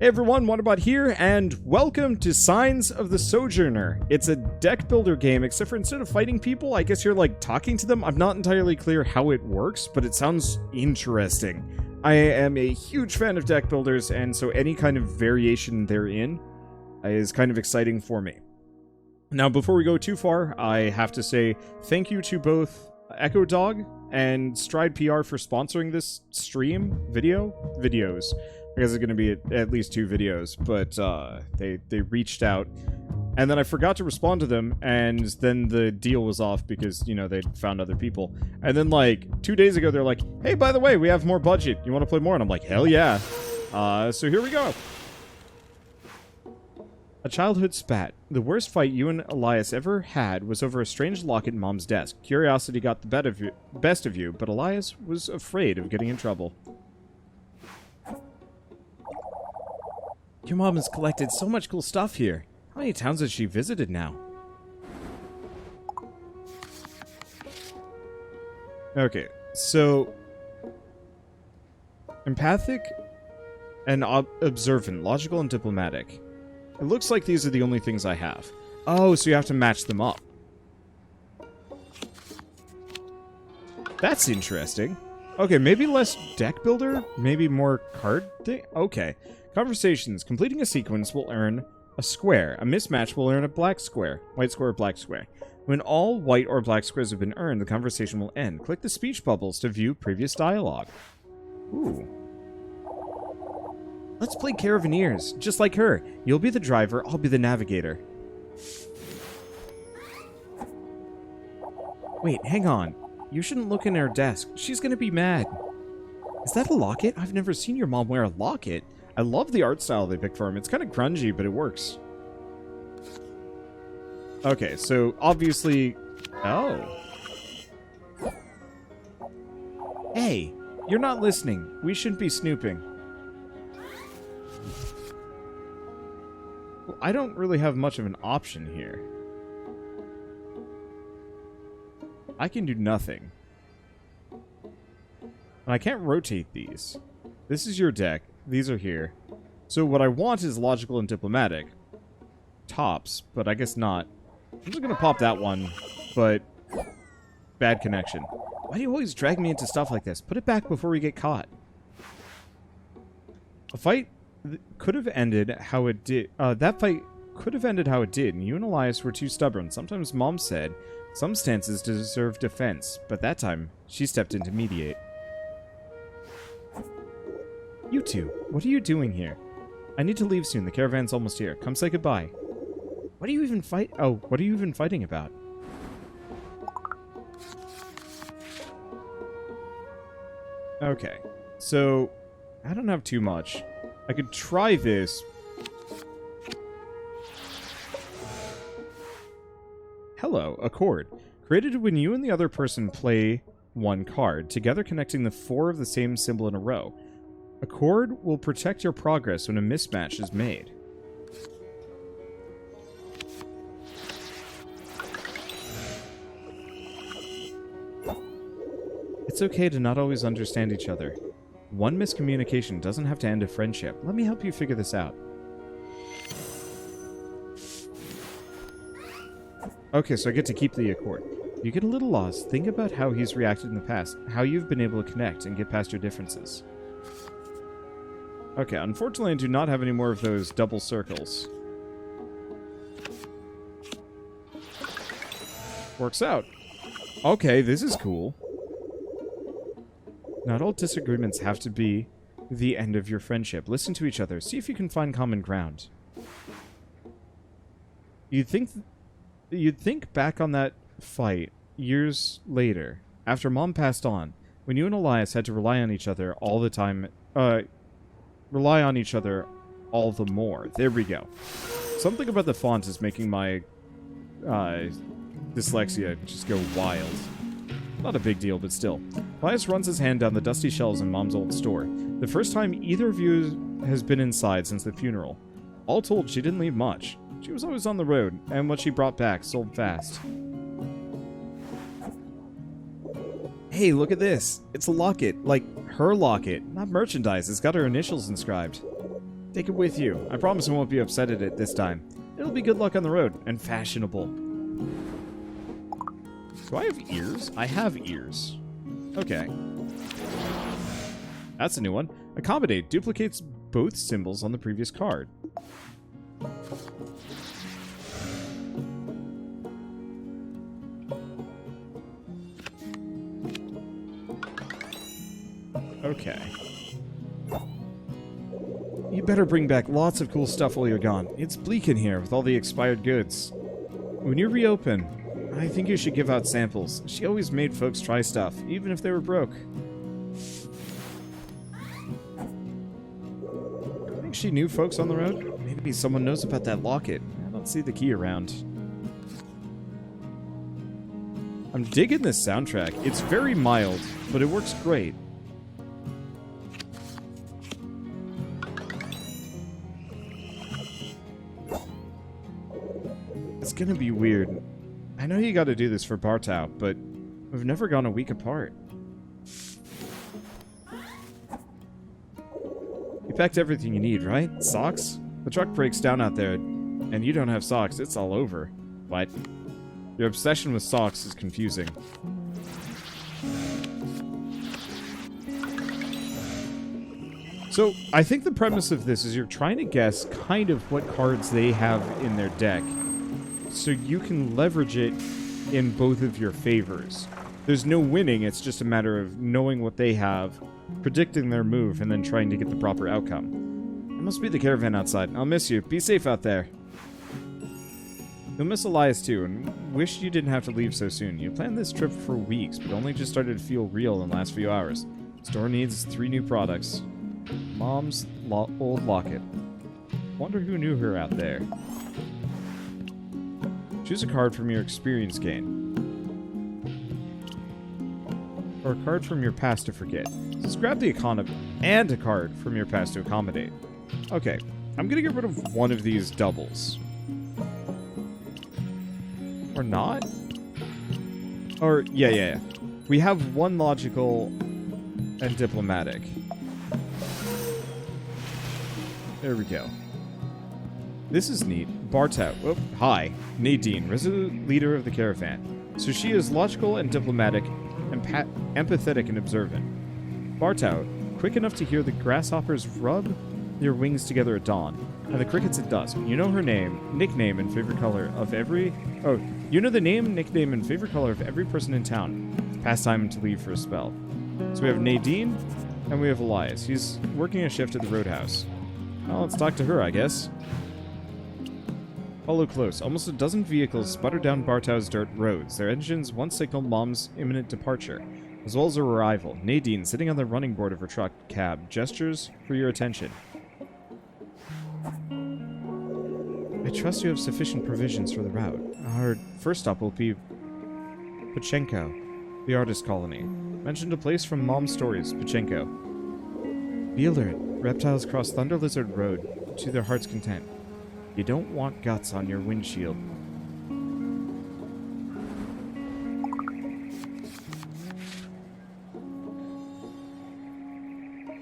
Hey everyone, Wonderbot here, and welcome to Signs of the Sojourner. It's a deck builder game, except for instead of fighting people, I guess you're like talking to them. I'm not entirely clear how it works, but it sounds interesting. I am a huge fan of deck builders, and so any kind of variation therein is kind of exciting for me. Now, before we go too far, I have to say thank you to both Echo Dog and Stride PR for sponsoring this videos. I guess it's going to be at least 2 videos, but they reached out, and then I forgot to respond to them, and then the deal was off because, you know, they'd found other people. And then, like, 2 days ago, they're like, hey, by the way, we have more budget. You want to play more? And I'm like, hell yeah. So here we go. A childhood spat. The worst fight you and Elias ever had was over a strange locket in Mom's desk. Curiosity got the best of you, but Elias was afraid of getting in trouble. Your mom has collected so much cool stuff here. How many towns has she visited now? Okay, so empathic and observant, logical and diplomatic. It looks like these are the only things I have. Oh, so you have to match them up. That's interesting. Okay, maybe less deck builder, maybe more card thing. Okay. Conversations. Completing a sequence will earn a square. A mismatch will earn a black square. White square, black square. When all white or black squares have been earned, the conversation will end. Click the speech bubbles to view previous dialogue. Ooh. Let's play Caravaneers, just like her. You'll be the driver, I'll be the navigator. Wait, hang on. You shouldn't look in her desk. She's gonna be mad. Is that a locket? I've never seen your mom wear a locket. I love the art style they picked for him. It's kind of grungy, but it works. Okay, so obviously... Oh. Hey, you're not listening. We shouldn't be snooping. Well, I don't really have much of an option here. I can do nothing. And I can't rotate these. This is your deck. These are here. So what I want is logical and diplomatic. Tops, but I guess not. I'm just gonna pop that one, but... Bad connection. Why do you always drag me into stuff like this? Put it back before we get caught. A fight could have ended how it did. That fight could have ended how it did, and you and Elias were too stubborn. Sometimes Mom said, some stances deserve defense, but that time, she stepped in to mediate. You two, what are you doing here? I need to leave soon. The caravan's almost here. Come say goodbye. What are you even what are you even fighting about? Okay, so I don't have too much. I could try this. Hello, a chord. Created when you and the other person play one card, together connecting the 4 of the same symbol in a row. A chord will protect your progress when a mismatch is made. It's okay to not always understand each other. One miscommunication doesn't have to end a friendship. Let me help you figure this out. Okay, so I get to keep the accord. If you get a little lost, think about how he's reacted in the past, how you've been able to connect and get past your differences. Okay, unfortunately I do not have any more of those double circles. Works out. Okay, this is cool. Not all disagreements have to be the end of your friendship. Listen to each other. See if you can find common ground. You'd think back on that fight years later, after Mom passed on, when you and Elias had to rely on each other all the time, rely on each other all the more. There we go. Something about the font is making my dyslexia just go wild. Not a big deal, but still. Elias runs his hand down the dusty shelves in Mom's old store. The first time either of you has been inside since the funeral. All told, she didn't leave much. She was always on the road, and what she brought back sold fast. Hey, look at this. It's a locket. Like, her locket. Not merchandise. It's got her initials inscribed. Take it with you. I promise I won't be upset at it this time. It'll be good luck on the road, and fashionable. Do I have ears? I have ears. Okay. That's a new one. Accommodate duplicates both symbols on the previous card. Okay. You better bring back lots of cool stuff while you're gone. It's bleak in here with all the expired goods. When you reopen, I think you should give out samples. She always made folks try stuff, even if they were broke. I think she knew folks on the road. Maybe someone knows about that locket. I don't see the key around. I'm digging this soundtrack. It's very mild, but it works great. It's gonna be weird. I know you gotta do this for Bartow, but we've never gone a week apart. You packed everything you need, right? Socks? The truck breaks down out there, and you don't have socks. It's all over. What? Your obsession with socks is confusing. So, I think the premise of this is you're trying to guess kind of what cards they have in their deck, so you can leverage it in both of your favors. There's no winning, it's just a matter of knowing what they have, predicting their move, and then trying to get the proper outcome. It must be the caravan outside. I'll miss you. Be safe out there. You'll miss Elias too, and wish you didn't have to leave so soon. You planned this trip for weeks, but only just started to feel real in the last few hours. Store needs 3 new products. Mom's old locket. Wonder who knew her out there. Choose a card from your experience gain. Or a card from your past to forget. Just grab the economy and a card from your past to accommodate. Okay, I'm gonna get rid of one of these doubles. Or not? Or, yeah. We have one logical and diplomatic. There we go. This is neat. Bartow. Oh, hi. Nadine, resolute leader of the caravan. So she is logical and diplomatic, empathetic and observant. Bartow, quick enough to hear the grasshoppers rub their wings together at dawn, and the crickets at dusk. You know her name, nickname, and favorite color of every... Oh, you know the name, nickname, and favorite color of every person in town. It's past time to leave for a spell. So we have Nadine, and we have Elias. He's working a shift at the roadhouse. Well, let's talk to her, I guess. Follow close. Almost a dozen vehicles sputter down Bartow's dirt roads. Their engines once signaled Mom's imminent departure, as well as her arrival. Nadine, sitting on the running board of her truck cab, gestures for your attention. I trust you have sufficient provisions for the route. Our first stop will be Pachenco, the artist colony. Mentioned a place from Mom's stories, Pachenco. Be alert. Reptiles cross Thunder Lizard Road to their heart's content. You don't want guts on your windshield.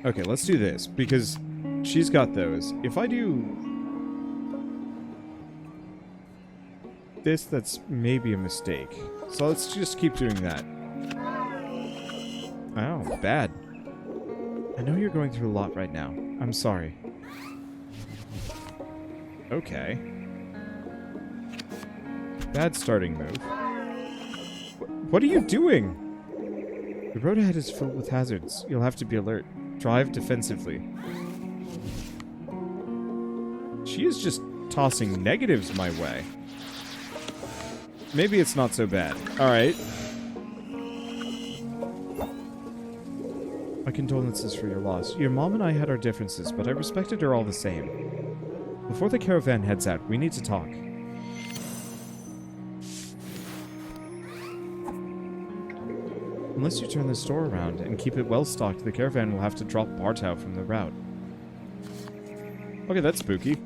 Okay, let's do this, because she's got those. If I do this, that's maybe a mistake. So let's just keep doing that. Oh, bad. I know you're going through a lot right now. I'm sorry. Okay. Bad starting move. What are you doing? The road ahead is filled with hazards. You'll have to be alert. Drive defensively. She is just tossing negatives my way. Maybe it's not so bad. Alright. My condolences for your loss. Your mom and I had our differences, but I respected her all the same. Before the caravan heads out, we need to talk. Unless you turn the store around and keep it well stocked, the caravan will have to drop Bartow from the route. Okay, that's spooky.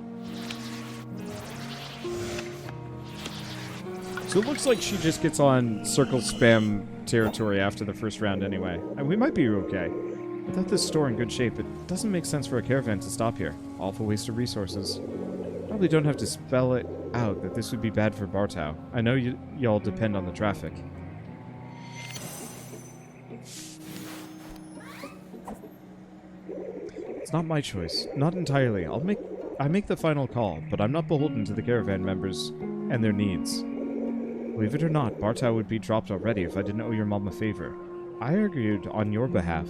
So it looks like she just gets on circle spam territory after the first round anyway. And we might be okay. Without this store in good shape, it doesn't make sense for a caravan to stop here. Awful waste of resources. Probably don't have to spell it out that this would be bad for Bartow. I know y'all depend on the traffic. It's not my choice. Not entirely. I make the final call, but I'm not beholden to the caravan members and their needs. Believe it or not, Bartow would be dropped already if I didn't owe your mom a favor. I argued on your behalf.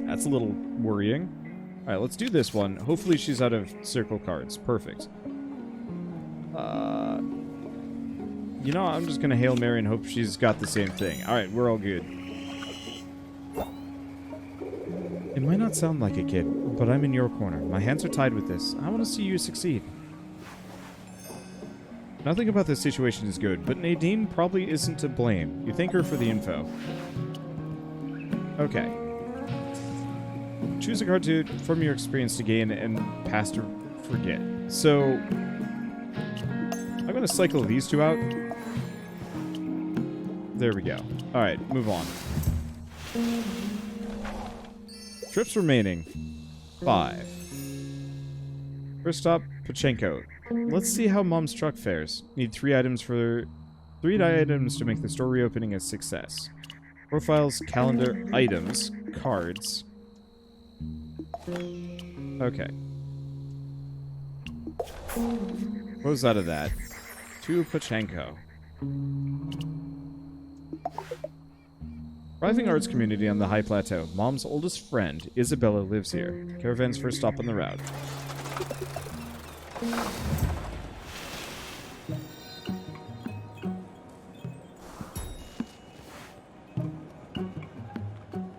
That's a little worrying. Alright, let's do this one. Hopefully she's out of circle cards. Perfect. You know, I'm just gonna Hail Mary and hope she's got the same thing. Alright, we're all good. It might not sound like it, kid, but I'm in your corner. My hands are tied with this. I want to see you succeed. Nothing about this situation is good, but Nadine probably isn't to blame. You thank her for the info. Okay. Choose a card from your experience to gain and pass to forget. So, I'm going to cycle these two out. There we go. Alright, move on. Trips remaining. 5. First stop, Pachenco. Let's see how Mom's truck fares. Need 3 items to make the store reopening a success. Profiles, calendar, items, cards. Okay. Close out of that. To Pachenco. Thriving arts community on the high plateau. Mom's oldest friend, Isabella, lives here. Caravan's first stop on the route.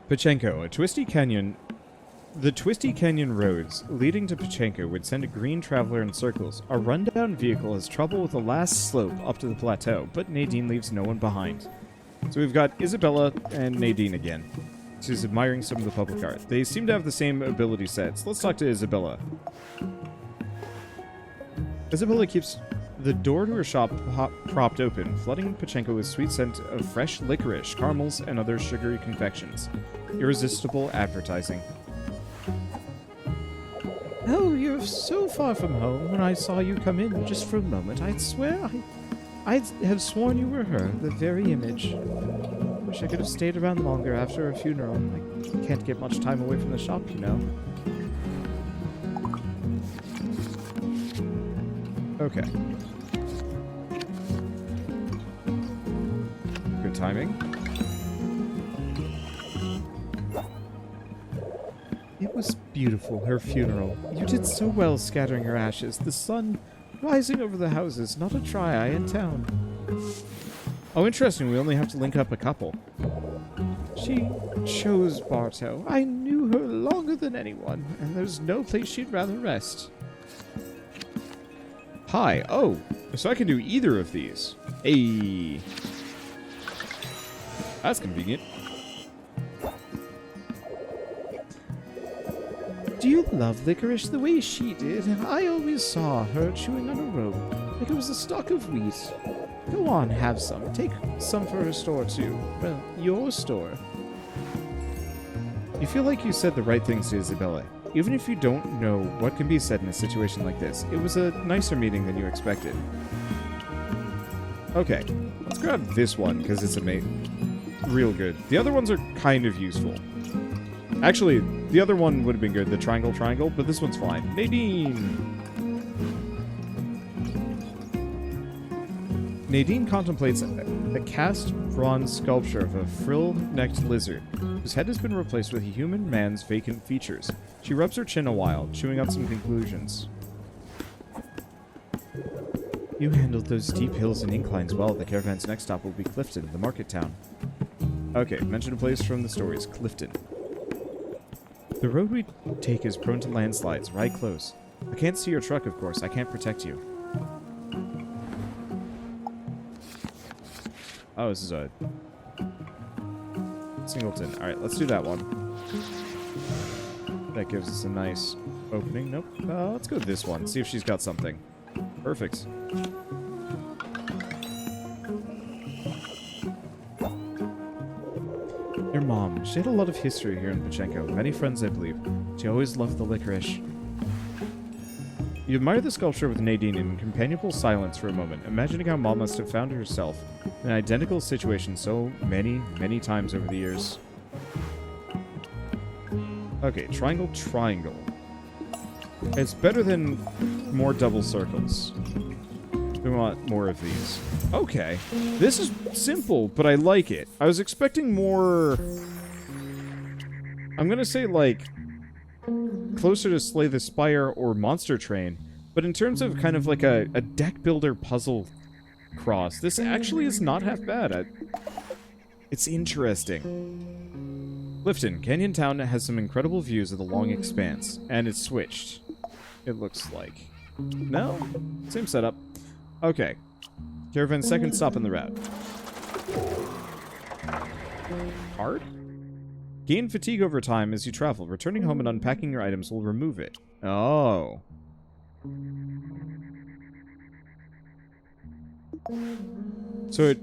Pachenco, a twisty canyon. The twisty canyon roads leading to Pachenco would send a green traveler in circles. A rundown vehicle has trouble with the last slope up to the plateau, but Nadine leaves no one behind. So we've got Isabella and Nadine again. She's admiring some of the public art. They seem to have the same ability sets. Let's talk to Isabella. Isabella keeps the door to her shop propped open, flooding Pachenco with sweet scent of fresh licorice, caramels, and other sugary confections. Irresistible advertising. Oh, you're so far from home. When I saw you come in just for a moment, I'd swear I'd have sworn you were her, the very image. Wish I could have stayed around longer after her funeral. I can't get much time away from the shop, you know. Okay. Good timing. It was beautiful, her funeral. You did so well scattering her ashes. The sun rising over the houses, not a dry eye in town. Oh, interesting. We only have to link up a couple. She chose Bartow. I knew her longer than anyone, and there's no place she'd rather rest. Hi. Oh, so I can do either of these. Hey. That's convenient. Do you love licorice the way she did? I always saw her chewing on a rope, like it was a stalk of wheat. Go on, have some. Take some for her store, too. Well, your store. You feel like you said the right things to Isabella. Even if you don't know what can be said in a situation like this, it was a nicer meeting than you expected. Okay, let's grab this one, because it's real good. The other ones are kind of useful. Actually, the other one would have been good, the triangle, but this one's fine. Nadine! Nadine contemplates a cast bronze sculpture of a frill-necked lizard, whose head has been replaced with a human man's vacant features. She rubs her chin a while, chewing on some conclusions. You handled those steep hills and inclines well. The caravan's next stop will be Clifton, the market town. Okay, mention a place from the stories. Clifton. The road we take is prone to landslides. Ride close. I can't see your truck, of course. I can't protect you. Oh, this is a singleton. Alright, let's do that one. That gives us a nice opening. Nope. Let's go with this one. See if she's got something. Perfect. mom. She had a lot of history here in Pachenco. Many friends, I believe. She always loved the licorice. You admire the sculpture with Nadine in companionable silence for a moment, imagining how Mom must have found herself in an identical situation so many, many times over the years. Okay, triangle, triangle. It's better than more double circles. We want more of these. Okay. This is simple, but I like it. I was expecting more... I'm gonna say, like, closer to Slay the Spire or Monster Train, but in terms of kind of like a deck builder puzzle cross, this actually is not half bad. It's interesting. Clifton, Canyon Town has some incredible views of the long expanse, and it's switched. It looks like. No? Same setup. Okay. Caravan's second stop on the route. Hard? Gain fatigue over time as you travel. Returning home and unpacking your items will remove it. Oh. So it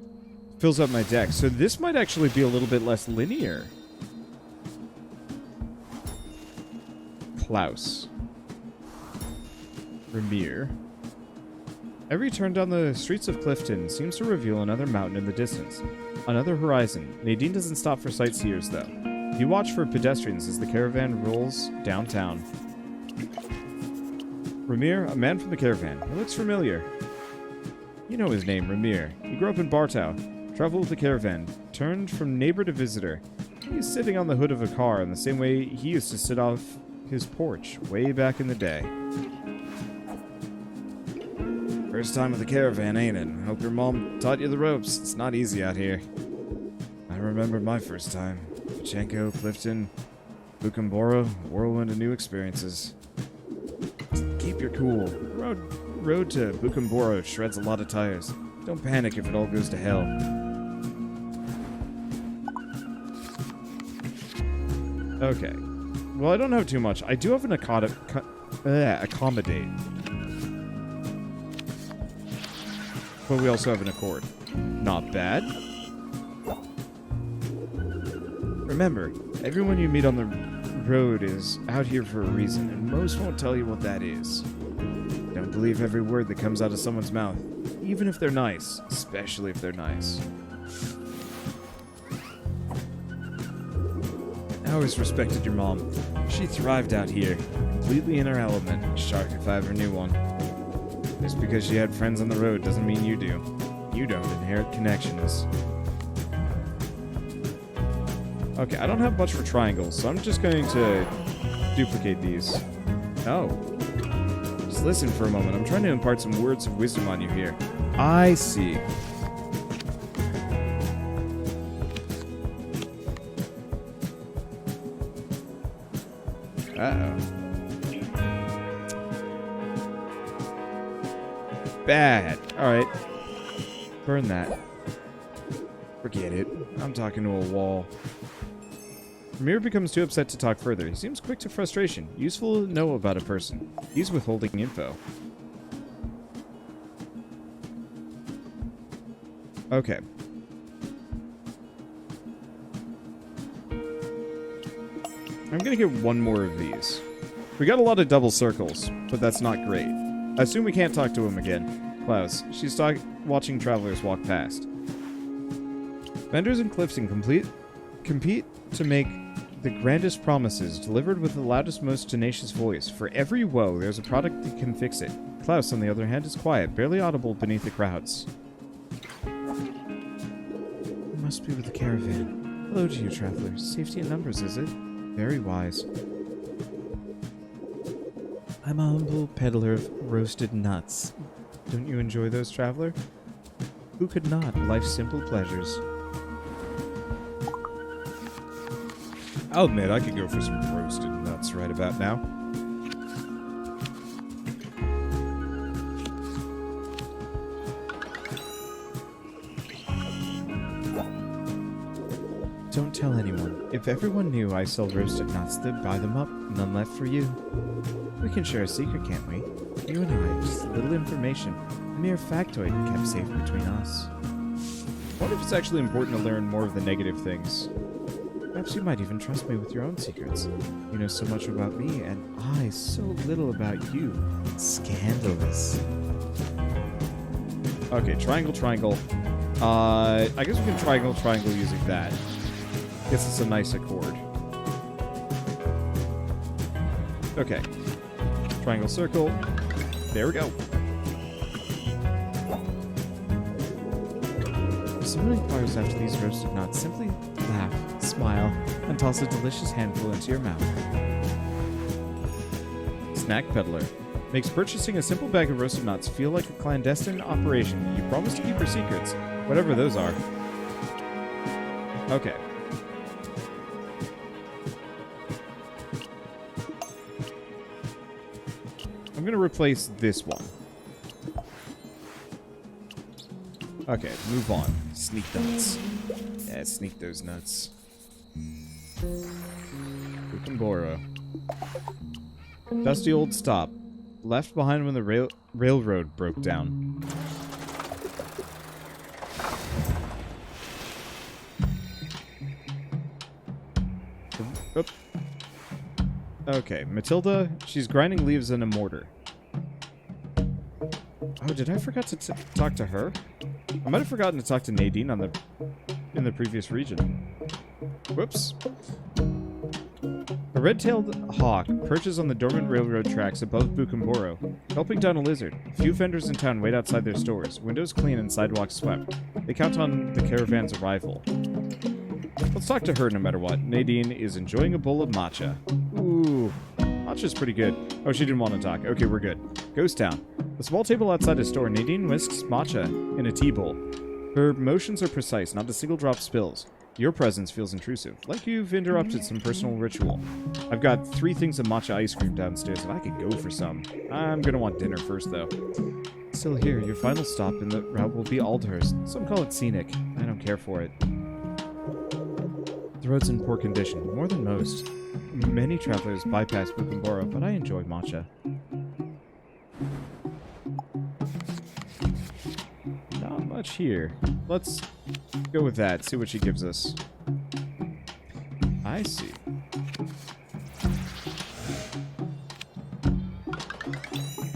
fills up my deck. So this might actually be a little bit less linear. Klaus. Ramir. Every turn down the streets of Clifton seems to reveal another mountain in the distance. Another horizon. Nadine doesn't stop for sightseers, though. You watch for pedestrians as the caravan rolls downtown. Ramir, a man from the caravan. He looks familiar. You know his name, Ramir. He grew up in Bartow, traveled with the caravan, turned from neighbor to visitor. He's sitting on the hood of a car in the same way he used to sit off his porch way back in the day. First time with the caravan, ain't it? Hope your mom taught you the ropes. It's not easy out here. I remember my first time. Pachenco, Clifton, Bukam Boro, whirlwind of new experiences. Keep your cool. Road to Bukam Boro shreds a lot of tires. Don't panic if it all goes to hell. Okay. Well, I don't have too much. I do have an accommodate. But we also have an accord. Not bad. Remember, everyone you meet on the road is out here for a reason, and most won't tell you what that is. Don't believe every word that comes out of someone's mouth, even if they're nice, especially if they're nice. I always respected your mom. She thrived out here, completely in her element, shark if I ever knew one. Just because she had friends on the road doesn't mean you do. You don't inherit connections. Okay, I don't have much for triangles, so I'm just going to duplicate these. Oh. Just listen for a moment. I'm trying to impart some words of wisdom on you here. I see. Uh-oh. Bad. Alright. Burn that. Forget it. I'm talking to a wall. Ramir becomes too upset to talk further. He seems quick to frustration. Useful to know about a person. He's withholding info. Okay. I'm gonna get one more of these. We got a lot of double circles, but that's not great. I assume we can't talk to him again. Klaus. She's watching travelers walk past. Vendors in Clifton compete to make the grandest promises, delivered with the loudest, most tenacious voice. For every woe, there's a product that can fix it. Klaus, on the other hand, is quiet, barely audible beneath the crowds. You must be with the caravan. Hello to you, travelers. Safety in numbers, is it? Very wise. I'm a humble peddler of roasted nuts. Don't you enjoy those, traveler? Who could not? Life's simple pleasures. I'll admit, I could go for some roasted nuts right about now. Don't tell anyone. If everyone knew I sell roasted nuts, they'd buy them up. None left for you. We can share a secret, can't we? You and I, just a little information. A mere factoid kept safe between us. I wonder if it's actually important to learn more of the negative things. Perhaps you might even trust me with your own secrets. You know so much about me, and I so little about you. Scandalous. Okay, triangle, triangle. I guess we can triangle, triangle using that. Guess it's a nice accord. Okay. Triangle, circle. There we go. If someone inquires after these roasted nuts, simply laugh, smile, and toss a delicious handful into your mouth. Snack Peddler. Makes purchasing a simple bag of roasted nuts feel like a clandestine operation. You promise to keep your secrets, whatever those are. Okay. I'm gonna replace this one. Okay, move on. Sneak nuts. Yeah, sneak those nuts. Bukam Boro. Dusty old stop. Left behind when the railroad broke down. Oop. Okay, Matilda, she's grinding leaves in a mortar. Oh, did I forget to talk to her? I might have forgotten to talk to Nadine in the previous region. Whoops. A red-tailed hawk perches on the dormant railroad tracks above Bukam Boro, helping down a lizard. Few vendors in town wait outside their stores, windows clean and sidewalks swept. They count on the caravan's arrival. Let's talk to her no matter what. Nadine is enjoying a bowl of matcha. Ooh, matcha's pretty good. Oh, she didn't want to talk. Okay, we're good. Ghost Town. A small table outside a store. Nadine whisks matcha in a tea bowl. Her motions are precise, not a single drop spills. Your presence feels intrusive, like you've interrupted some personal ritual. I've got 3 things of matcha ice cream downstairs, and I could go for some. I'm gonna want dinner first, though. Still here, your final stop in the route will be Aldhurst. Some call it scenic. I don't care for it. The road's in poor condition, more than most. Many travelers bypass Bukam Boro, but I enjoy matcha. Not much here. Let's go with that, see what she gives us. I see.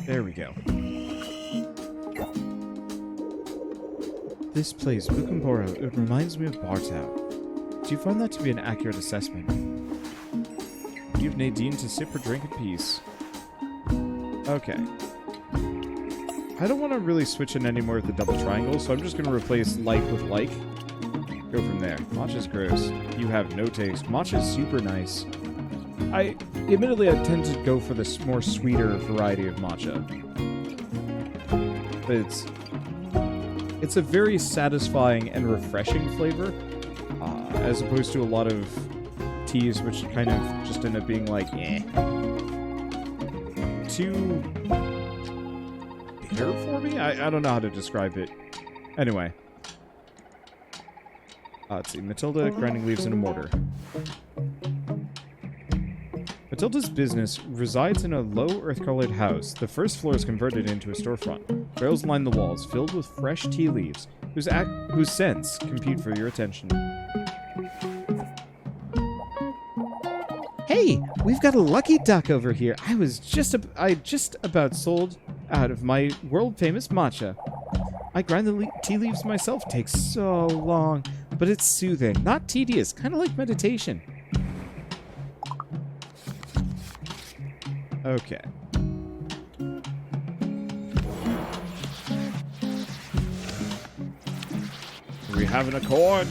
There we go. This place, Bukam Boro, it reminds me of Bartow. Do you find that to be an accurate assessment? Leave Nadine to sip her drink in peace. Okay. I don't want to really switch in anymore with the double triangle, so I'm just going to replace like with like. Go from there. Matcha's gross. You have no taste. Matcha's super nice. Admittedly, I tend to go for this more sweeter variety of matcha. But it's a very satisfying and refreshing flavor, as opposed to a lot of teas which kind of just end up being like, eh. Too bitter for me? I don't know how to describe it. Anyway. Let's see. Matilda grinding leaves in a mortar. Matilda's business resides in a low earth-colored house. The first floor is converted into a storefront. Rails line the walls, filled with fresh tea leaves, whose scents compete for your attention. Hey, we've got a lucky duck over here. I just about sold out of my world-famous matcha. I grind the tea leaves myself. Takes so long, but it's soothing, not tedious, kind of like meditation. Okay. We have an accord.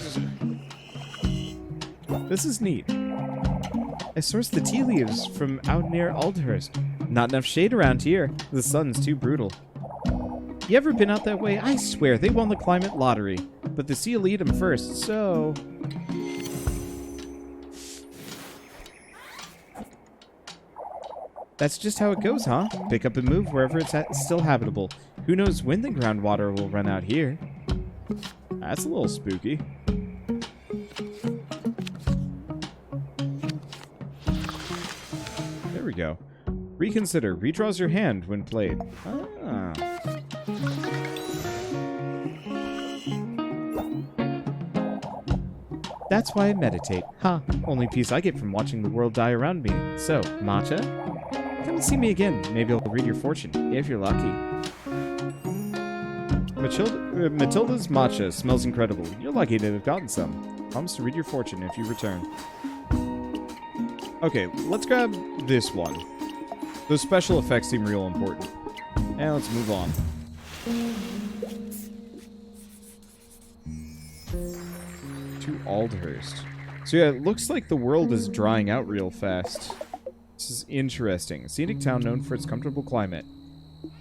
This is neat. I sourced the tea leaves from out near Aldhurst. Not enough shade around here. The sun's too brutal. You ever been out that way? I swear, they won the climate lottery. But the sea will eat them first, so... That's just how it goes, huh? Pick up and move wherever it's still habitable. Who knows when the groundwater will run out here? That's a little spooky. There we go. Reconsider. Redraws your hand when played. Ah. That's why I meditate. Ha! Only peace I get from watching the world die around me. So, matcha? Come and see me again. Maybe I'll read your fortune, if you're lucky. Matilda's matcha smells incredible. You're lucky to have gotten some. Promise to read your fortune if you return. Okay, let's grab this one. Those special effects seem real important. And let's move on. To Aldhurst. So yeah, it looks like the world is drying out real fast. This is interesting. A scenic town known for its comfortable climate.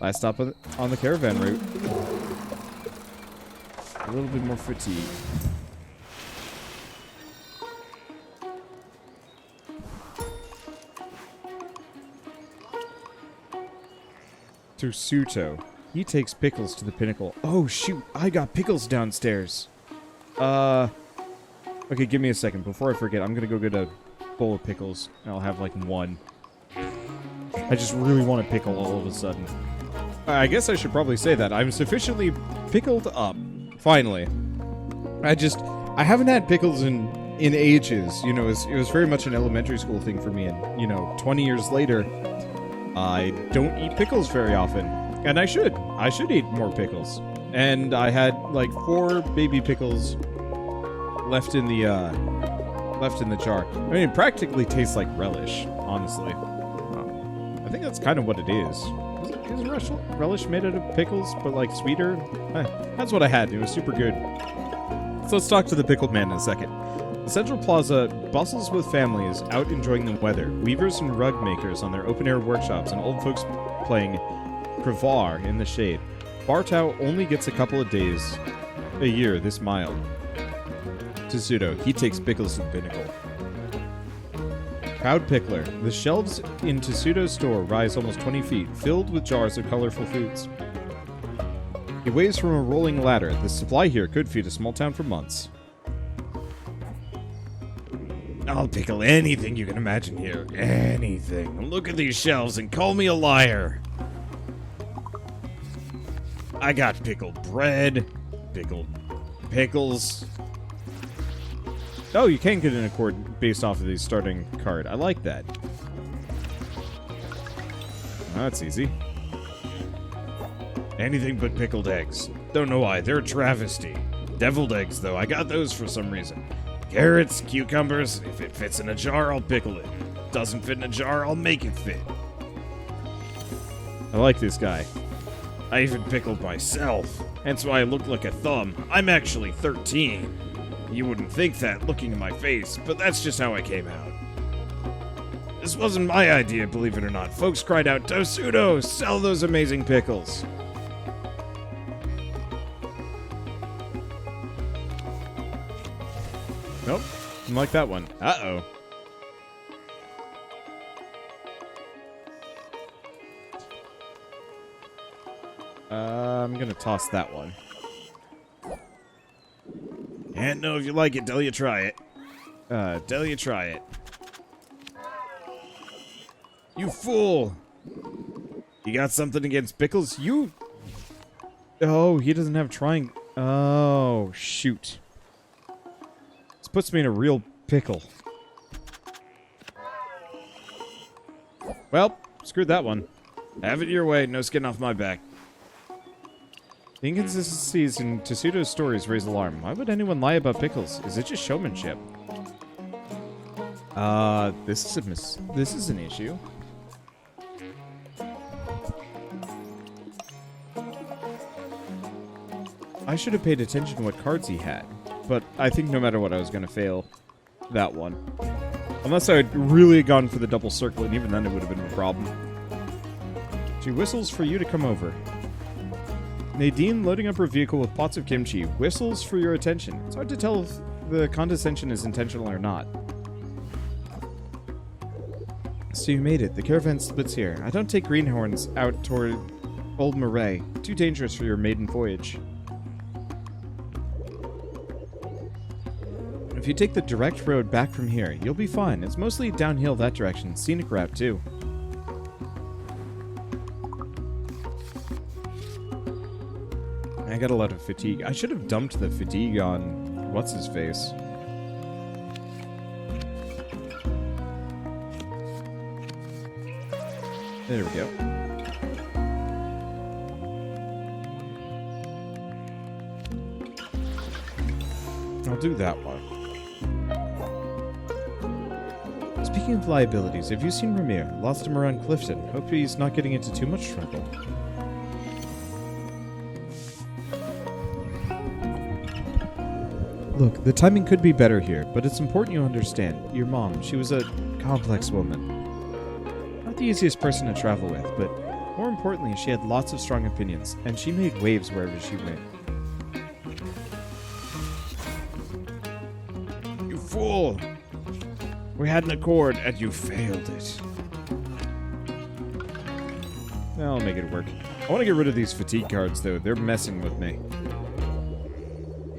Last stop on the caravan route. A little bit more fatigue. To Suto. He takes pickles to the pinnacle. Oh shoot, I got pickles downstairs. Okay, give me a second. Before I forget, I'm gonna go get a bowl of pickles. And I'll have like one. I just really want a pickle all of a sudden. I guess I should probably say that. I'm sufficiently pickled up. Finally. I haven't had pickles in ages. You know, it was very much an elementary school thing for me. And, you know, 20 years later, I don't eat pickles very often. And I should. I should eat more pickles. And I had, like, 4 baby pickles left in the jar. I mean, it practically tastes like relish, honestly. I think that's kind of what it is. Is relish made out of pickles, but like sweeter? That's what I had. It was super good. So let's talk to the pickled man in a second. The Central Plaza bustles with families out enjoying the weather, weavers and rug makers on their open-air workshops, and old folks playing crevar in the shade. Bartow only gets a couple of days a year this mild. Tsudo, he takes pickles to the pinnacle. Proud Pickler. The shelves in Tsudo's store rise almost 20 feet, filled with jars of colorful foods. He waves from a rolling ladder. The supply here could feed a small town for months. I'll pickle anything you can imagine here. Anything. Look at these shelves and call me a liar. I got pickled bread, pickled pickles. Oh, you can get an accord based off of the starting card. I like that. Oh, that's easy. Anything but pickled eggs. Don't know why, they're a travesty. Deviled eggs, though, I got those for some reason. Carrots, cucumbers, if it fits in a jar, I'll pickle it. Doesn't fit in a jar, I'll make it fit. I like this guy. I even pickled myself. Hence why I look like a thumb. I'm actually 13. You wouldn't think that looking at my face, but that's just how I came out. This wasn't my idea, believe it or not. Folks cried out, Tsudo, sell those amazing pickles. Nope, didn't like that one. Uh-oh. I'm gonna toss that one. Can't know if you like it till you try it. Till you try it. You fool! You got something against pickles? You... Oh, he doesn't have trying... Oh, shoot. This puts me in a real pickle. Well, screwed that one. Have it your way, no skin off my back. The inconsistencies in Tsudo's stories raise alarm. Why would anyone lie about pickles? Is it just showmanship? This is an issue. I should have paid attention to what cards he had, but I think no matter what, I was going to fail that one. Unless I had really gone for the double circle, and even then it would have been a problem. She whistles for you to come over. Nadine, loading up her vehicle with pots of kimchi, whistles for your attention. It's hard to tell if the condescension is intentional or not. So you made it. The caravan splits here. I don't take greenhorns out toward Old Marais. Too dangerous for your maiden voyage. If you take the direct road back from here, you'll be fine. It's mostly downhill that direction. Scenic route, too. I got a lot of fatigue. I should have dumped the fatigue on what's-his-face. There we go. I'll do that one. Speaking of liabilities, have you seen Ramir? Lost him around Clifton. Hope he's not getting into too much trouble. Look, the timing could be better here, but it's important you understand. Your mom, she was a complex woman. Not the easiest person to travel with, but more importantly, she had lots of strong opinions, and she made waves wherever she went. You fool! We had an accord, and you failed it. I'll make it work. I want to get rid of these fatigue cards, though. They're messing with me.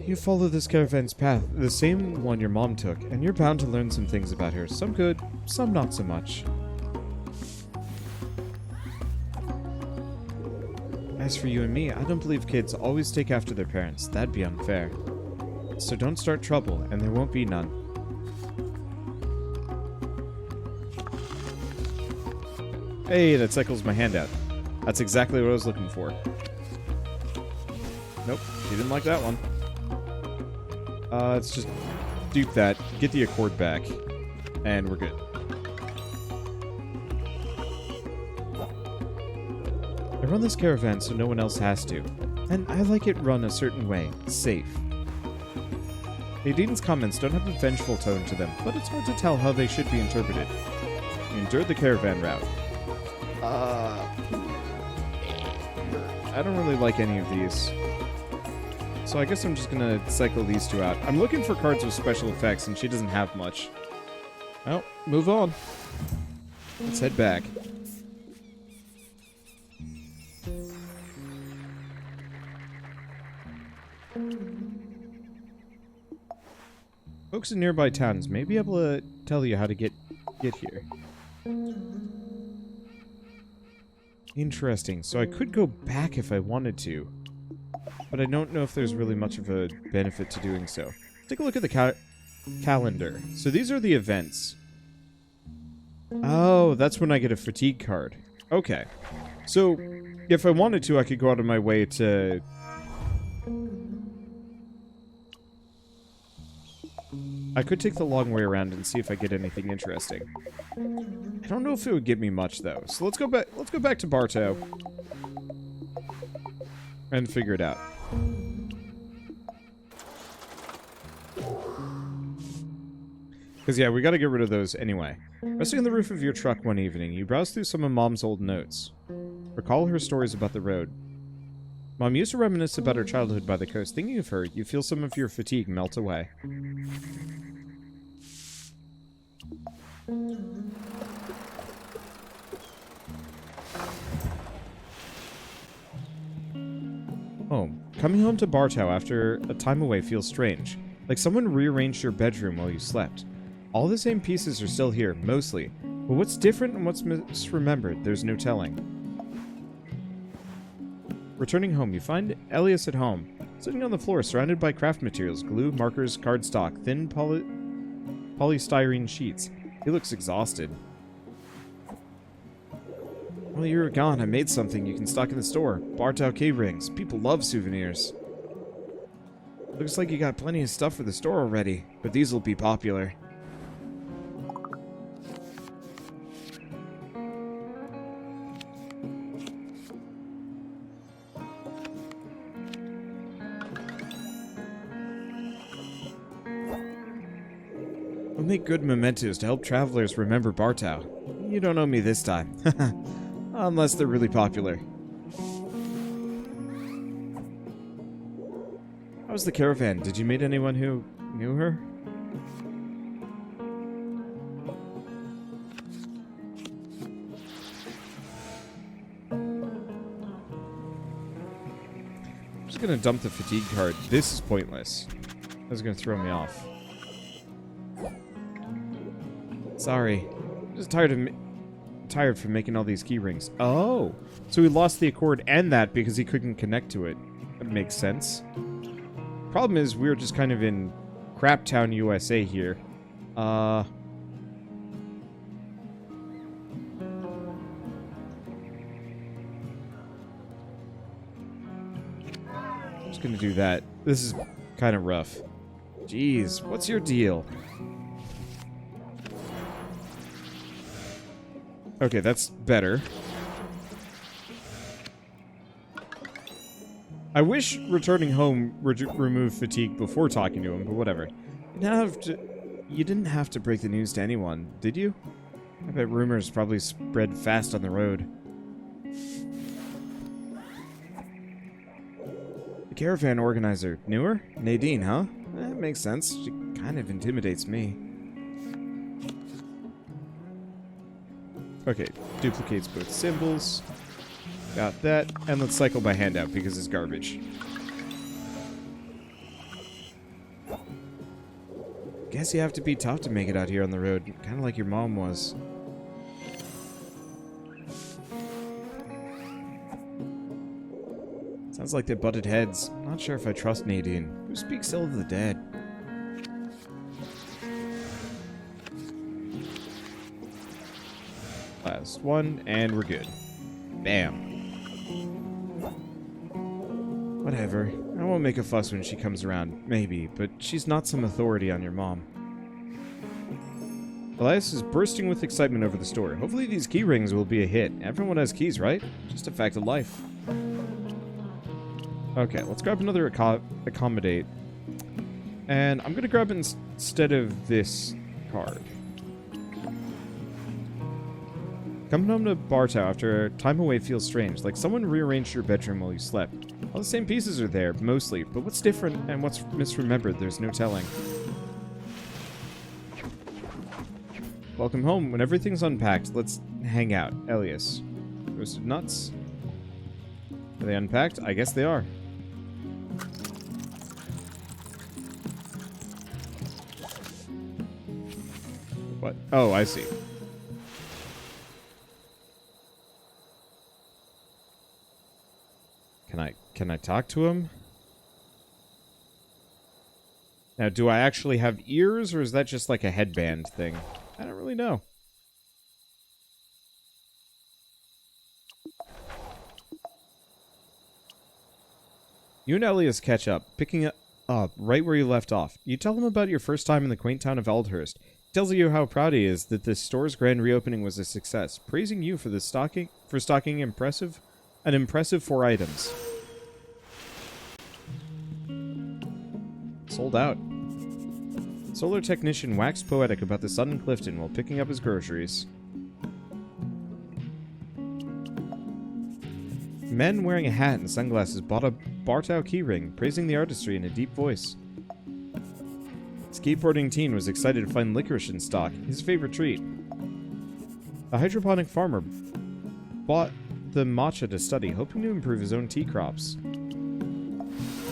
You follow this caravan's path, the same one your mom took, and you're bound to learn some things about her. Some good, some not so much. As for you and me, I don't believe kids always take after their parents. That'd be unfair. So don't start trouble, and there won't be none. Hey, that cycles my hand out. That's exactly what I was looking for. Nope, she didn't like that one. Let's just dupe that, get the accord back, and we're good. I run this caravan so no one else has to, and I like it run a certain way, safe. Nadine's comments don't have a vengeful tone to them, but it's hard to tell how they should be interpreted. You endured the caravan route. I don't really like any of these. So I guess I'm just gonna cycle these two out. I'm looking for cards with special effects, and she doesn't have much. Well, move on. Let's head back. Folks in nearby towns may be able to tell you how to get here. Interesting. So I could go back if I wanted to. But I don't know if there's really much of a benefit to doing so. Take a look at the calendar. So these are the events. Oh, that's when I get a fatigue card. Okay. So, if I wanted to, I could go out of my way to... I could take the long way around and see if I get anything interesting. I don't know if it would give me much, though. So let's go back to Bartow. And figure it out. Because, yeah, we gotta get rid of those anyway. Resting on the roof of your truck one evening, you browse through some of Mom's old notes. Recall her stories about the road. Mom used to reminisce about her childhood by the coast. Thinking of her, you feel some of your fatigue melt away. Home. Coming home to Bartow after a time away feels strange. Like someone rearranged your bedroom while you slept. All the same pieces are still here, mostly. But what's different and what's misremembered, there's no telling. Returning home, you find Elias at home, sitting on the floor, surrounded by craft materials, glue, markers, cardstock, thin polystyrene sheets. He looks exhausted. While you were gone, I made something you can stock in the store. Bartow key-rings. People love souvenirs. Looks like you got plenty of stuff for the store already, but these will be popular. I'll make good mementos to help travelers remember Bartow. You don't owe me this time. Unless they're really popular. How's the caravan? Did you meet anyone who knew her? I'm just gonna dump the fatigue card. This is pointless. That's gonna throw me off. Sorry. I'm just tired from making all these key rings. Oh! So he lost the accord and that because he couldn't connect to it. That makes sense. Problem is, we're just kind of in Craptown, USA here. Just gonna do that. This is kind of rough. Jeez, what's your deal? Okay, that's better. I wish returning home removed fatigue before talking to him, but whatever. You didn't have to break the news to anyone, did you? I bet rumors probably spread fast on the road. The caravan organizer. Newer? Nadine, huh? That makes sense. She kind of intimidates me. Okay, duplicates both symbols. Got that. And let's cycle my hand out because it's garbage. Guess you have to be tough to make it out here on the road. Kind of like your mom was. Sounds like they butted heads. Not sure if I trust Nadine. Who speaks ill of the dead? Last one, and we're good. Bam. Whatever. I won't make a fuss when she comes around. Maybe, but she's not some authority on your mom. Elias is bursting with excitement over the store. Hopefully these key rings will be a hit. Everyone has keys, right? Just a fact of life. Okay, let's grab another accommodate. And I'm gonna grab it instead of this card. Coming home to Bartow after time away feels strange, like someone rearranged your bedroom while you slept. All the same pieces are there, mostly, but what's different and what's misremembered, there's no telling. Welcome home. When everything's unpacked, let's hang out. Elias. Roasted nuts. Are they unpacked? I guess they are. What? Oh, I see. Can I talk to him? Now, do I actually have ears, or is that just like a headband thing? I don't really know. You and Elias catch up, picking up right where you left off. You tell him about your first time in the quaint town of Aldhurst. He tells you how proud he is that this store's grand reopening was a success, praising you for stocking an impressive 4 items. Sold out. Solar technician waxed poetic about the sun in Clifton while picking up his groceries. Men wearing a hat and sunglasses bought a Bartow keyring, praising the artistry in a deep voice. Skateboarding teen was excited to find licorice in stock, his favorite treat. A hydroponic farmer bought the matcha to study, hoping to improve his own tea crops.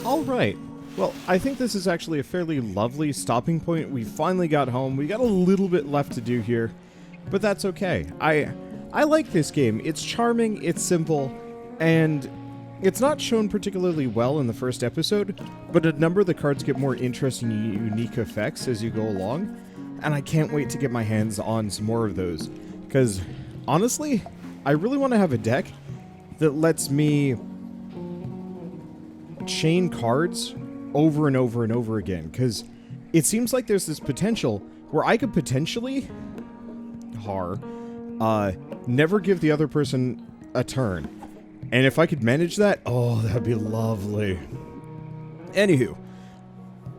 Alright. Well, I think this is actually a fairly lovely stopping point. We finally got home. We got a little bit left to do here, but that's okay. I like this game. It's charming, it's simple, and it's not shown particularly well in the first episode, but a number of the cards get more interesting and unique effects as you go along, and I can't wait to get my hands on some more of those, because honestly, I really want to have a deck that lets me chain cards over and over and over again, because it seems like there's this potential where I could potentially never give the other person a turn. And if I could manage that, oh, that'd be lovely. Anywho,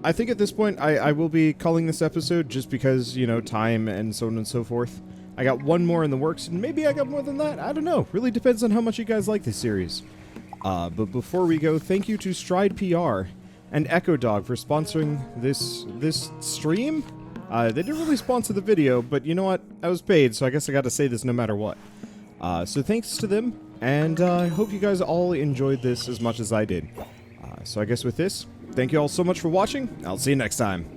I think at this point I will be calling this episode just because, you know, time and so on and so forth. I got one more in the works, and maybe I got more than that. I don't know. Really depends on how much you guys like this series. But before we go, thank you to Stride PR and Echo Dog for sponsoring this stream. They didn't really sponsor the video, but you know what? I was paid, so I guess I got to say this no matter what. So thanks to them, and I hope you guys all enjoyed this as much as I did. So I guess with this, thank you all so much for watching. I'll see you next time.